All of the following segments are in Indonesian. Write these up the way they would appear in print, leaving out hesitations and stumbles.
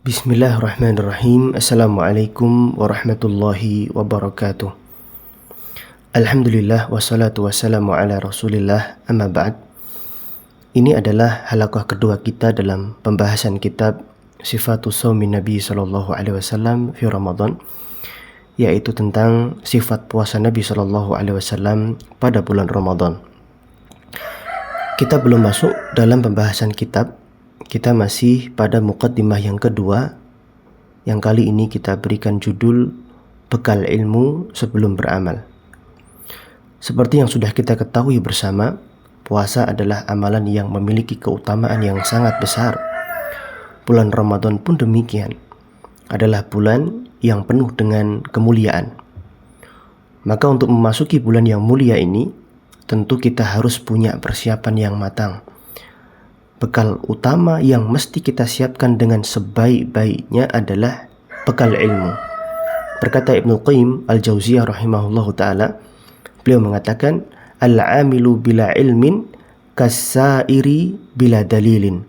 Bismillahirrahmanirrahim. Assalamualaikum warahmatullahi wabarakatuh. Alhamdulillah wassalatu wassalamu ala rasulillah, amma ba'd. Ini adalah halaqah kedua kita dalam pembahasan kitab Sifatus Shaumin Nabi sallallahu alaihi wasallam fi Ramadan, yaitu tentang sifat puasa Nabi sallallahu alaihi wasallam pada bulan Ramadan. Kita belum masuk dalam pembahasan kitab. Kita masih pada muqaddimah yang kedua, yang kali ini kita berikan judul Bekal Ilmu Sebelum Beramal. Seperti yang sudah kita ketahui bersama, puasa adalah amalan yang memiliki keutamaan yang sangat besar. Bulan Ramadan pun demikian, adalah bulan yang penuh dengan kemuliaan. Maka untuk memasuki bulan yang mulia ini, tentu kita harus punya persiapan yang matang. Bekal utama yang mesti kita siapkan dengan sebaik-baiknya adalah bekal ilmu. Berkata Ibnu Qayyim Al-Jauziyah rahimahullahu ta'ala, beliau mengatakan, Al-amilu bila ilmin kasairi bila dalilin.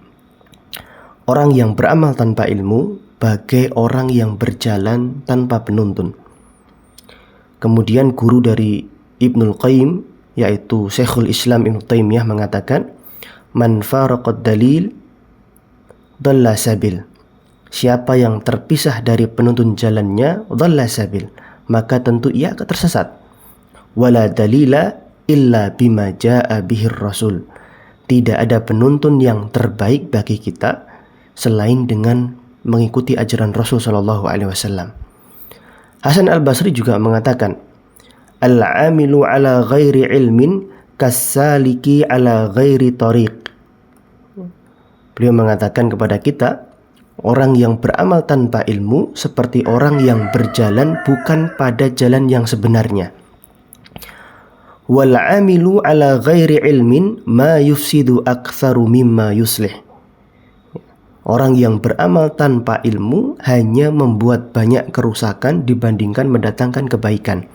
Orang yang beramal tanpa ilmu bagai orang yang berjalan tanpa penuntun. Kemudian guru dari Ibnu Qayyim, yaitu Syekhul Islam Ibnu Taimiyah, mengatakan, Man faraqad dalil dhalla sabil. Siapa yang terpisah dari penuntun jalannya, dhalla sabil, maka tentu ia akan tersesat. Wala dalila illa bima jaa bihir rasul. Tidak ada penuntun yang terbaik bagi kita selain dengan mengikuti ajaran Rasul sallallahu alaihi wasallam. Hasan Al-Basri juga mengatakan, Al-amilu ala ghairi ilmin kasaliki ala ghairi tariq. Beliau mengatakan kepada kita, orang yang beramal tanpa ilmu seperti orang yang berjalan bukan pada jalan yang sebenarnya. Wal amilu ala ghairi ilmin ma yufsidu aktsaru mimma yuslih. Orang yang beramal tanpa ilmu hanya membuat banyak kerusakan dibandingkan mendatangkan kebaikan.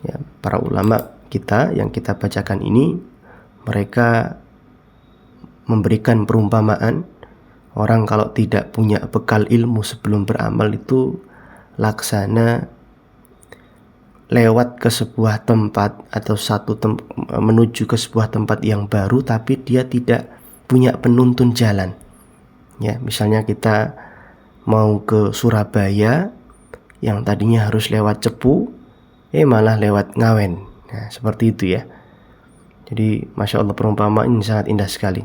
Ya, para ulama kita yang kita bacakan ini, mereka memberikan perumpamaan, orang kalau tidak punya bekal ilmu sebelum beramal itu laksana lewat ke sebuah tempat atau menuju ke sebuah tempat yang baru, tapi dia tidak punya penuntun jalan. Ya, misalnya kita mau ke Surabaya yang tadinya harus lewat Cepu, malah lewat Ngawen. Nah, seperti itu ya. Jadi Masya Allah, perumpamaan ini sangat indah sekali.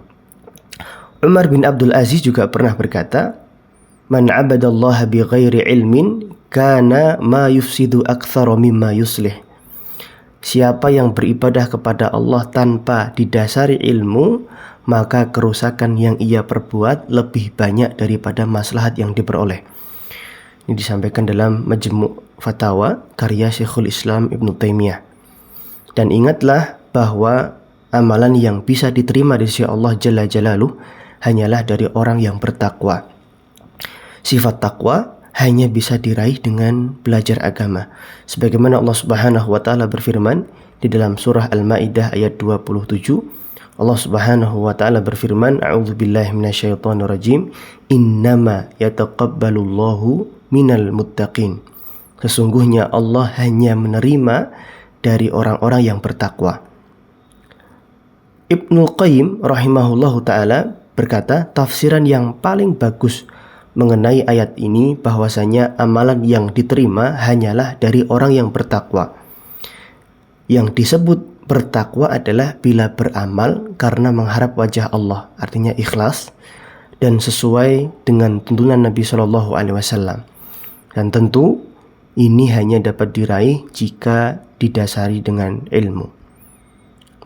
Umar bin Abdul Aziz juga pernah berkata, Man abadallaha bi ghairi ilmin kana ma yufsidu aktsara mimma yuslih. Siapa yang beribadah kepada Allah tanpa didasari ilmu, maka kerusakan yang ia perbuat lebih banyak daripada maslahat yang diperoleh. Ini disampaikan dalam Majmu' Fatawa karya Syekhul Islam Ibnu Taimiyah. Dan ingatlah bahwa amalan yang bisa diterima di sisi Allah Jalla Jalaluh hanyalah dari orang yang bertakwa. Sifat takwa hanya bisa diraih dengan belajar agama. Sebagaimana Allah Subhanahu wa taala berfirman di dalam surah Al-Maidah ayat 27, Allah Subhanahu wa taala berfirman, A'udzubillahi minasyaitonirrajim, Innama yataqabbalullahu minal muttaqin. Sesungguhnya Allah hanya menerima dari orang-orang yang bertakwa. Ibnu Qayyim rahimahullahu ta'ala berkata, tafsiran yang paling bagus mengenai ayat ini bahwasanya amalan yang diterima hanyalah dari orang yang bertakwa. Yang disebut bertakwa adalah bila beramal karena mengharap wajah Allah, artinya ikhlas dan sesuai dengan tuntunan Nabi Shallallahu Alaihi Wasallam. Dan tentu ini hanya dapat diraih jika didasari dengan ilmu.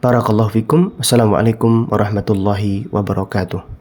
Barakallahu fikum. Assalamualaikum warahmatullahi wabarakatuh.